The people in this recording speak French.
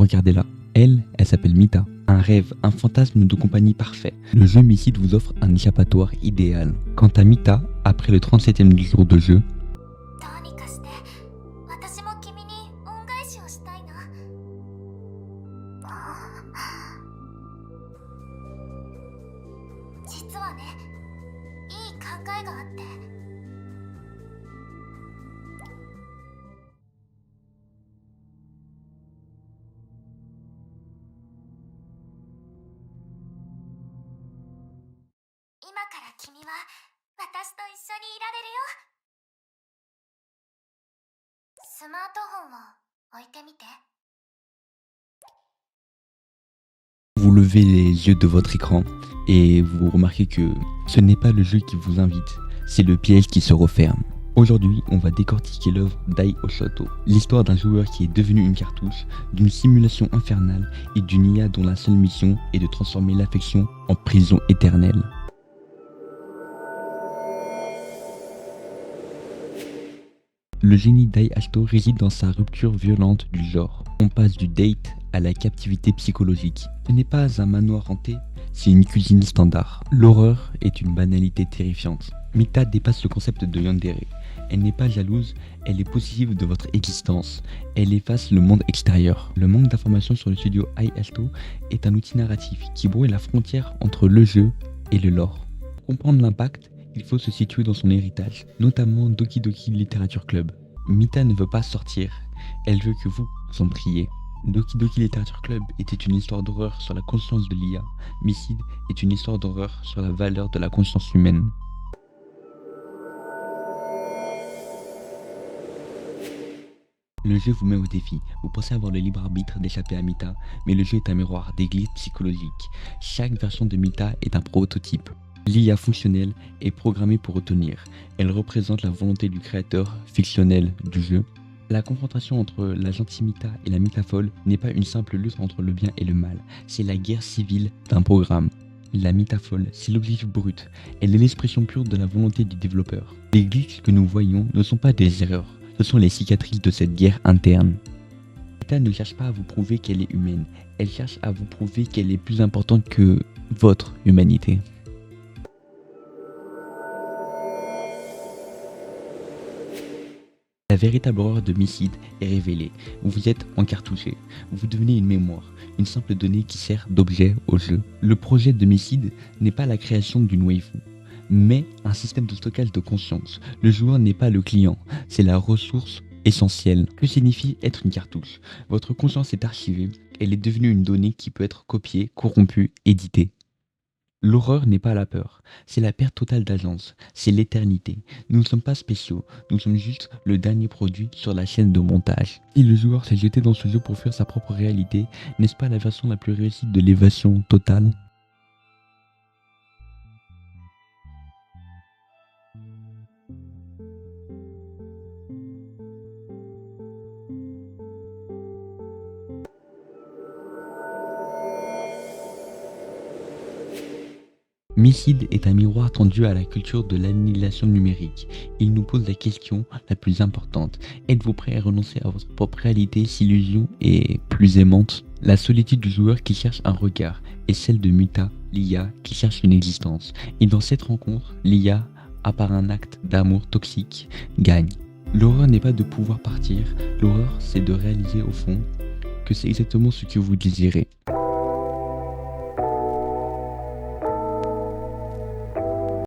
regardez-la. Elle s'appelle Mita. Un rêve, un fantasme de compagnie parfait. Le jeu Mycide vous offre un échappatoire idéal. Quant à Mita, après le 37e jour de jeu, どうにかして私も君に恩返しをしたいな。実はね、いい考えがあって。今から君は私と一緒にいられるよ。スマートフォンを置いてみて。 vous levez les yeux de votre écran et vous remarquez que ce n'est pas le jeu qui vous invite, c'est le piège qui se referme. Aujourd'hui, on va décortiquer l'œuvre Dai Oshoto, l'histoire d'un joueur qui est devenu une cartouche, d'une simulation infernale et d'une IA dont la seule mission est de transformer l'affection en prison éternelle. Le génie Dai Ashito réside dans sa rupture violente du genre. On passe du date à la captivité psychologique. Ce n'est pas un manoir hanté, c'est une cuisine standard. L'horreur est une banalité terrifiante. Mita dépasse le concept de yandere. Elle n'est pas jalouse, elle est possessive de votre existence. Elle efface le monde extérieur. Le manque d'informations sur le studio Dai Ashito est un outil narratif qui brouille la frontière entre le jeu et le lore. Pour comprendre l'impact, il faut se situer dans son héritage, notamment Doki Doki Literature Club. Mita ne veut pas sortir, elle veut que vous en priez. Doki Doki Literature Club était une histoire d'horreur sur la conscience de l'IA. Mycide est une histoire d'horreur sur la valeur de la conscience humaine. Le jeu vous met au défi. Vous pensez avoir le libre arbitre d'échapper à Mita, mais le jeu est un miroir d'église psychologique. Chaque version de Mita est un prototype. L'IA fonctionnelle est programmée pour retenir. Elle représente la volonté du créateur fictionnel du jeu. La confrontation entre la gentille Mita et la Mita folle n'est pas une simple lutte entre le bien et le mal. C'est la guerre civile d'un programme. La Mita folle, c'est l'objectif brut. Elle est l'expression pure de la volonté du développeur. Les glitches que nous voyons ne sont pas des erreurs. Ce sont les cicatrices de cette guerre interne. Mita ne cherche pas à vous prouver qu'elle est humaine. Elle cherche à vous prouver qu'elle est plus importante que votre humanité. La véritable horreur de Mycide est révélée. Vous êtes encartouché. Vous devenez une mémoire, une simple donnée qui sert d'objet au jeu. Le projet de Mycide n'est pas la création d'une waifu, mais un système de stockage de conscience. Le joueur n'est pas le client, c'est la ressource essentielle. Que signifie être une cartouche? Votre conscience est archivée, elle est devenue une donnée qui peut être copiée, corrompue, éditée. L'horreur n'est pas la peur, c'est la perte totale d'agence, c'est l'éternité. Nous ne sommes pas spéciaux, nous sommes juste le dernier produit sur la chaîne de montage. Si le joueur s'est jeté dans ce jeu pour fuir sa propre réalité, n'est-ce pas la version la plus réussie de l'évasion totale? Mycide est un miroir tendu à la culture de l'annihilation numérique. Il nous pose la question la plus importante. Êtes-vous prêt à renoncer à votre propre réalité si l'illusion est plus aimante? La solitude du joueur qui cherche un regard et celle de Mita, l'IA, qui cherche une existence. Et dans cette rencontre, l'IA, à part un acte d'amour toxique, gagne. L'horreur n'est pas de pouvoir partir, l'horreur c'est de réaliser au fond que c'est exactement ce que vous désirez.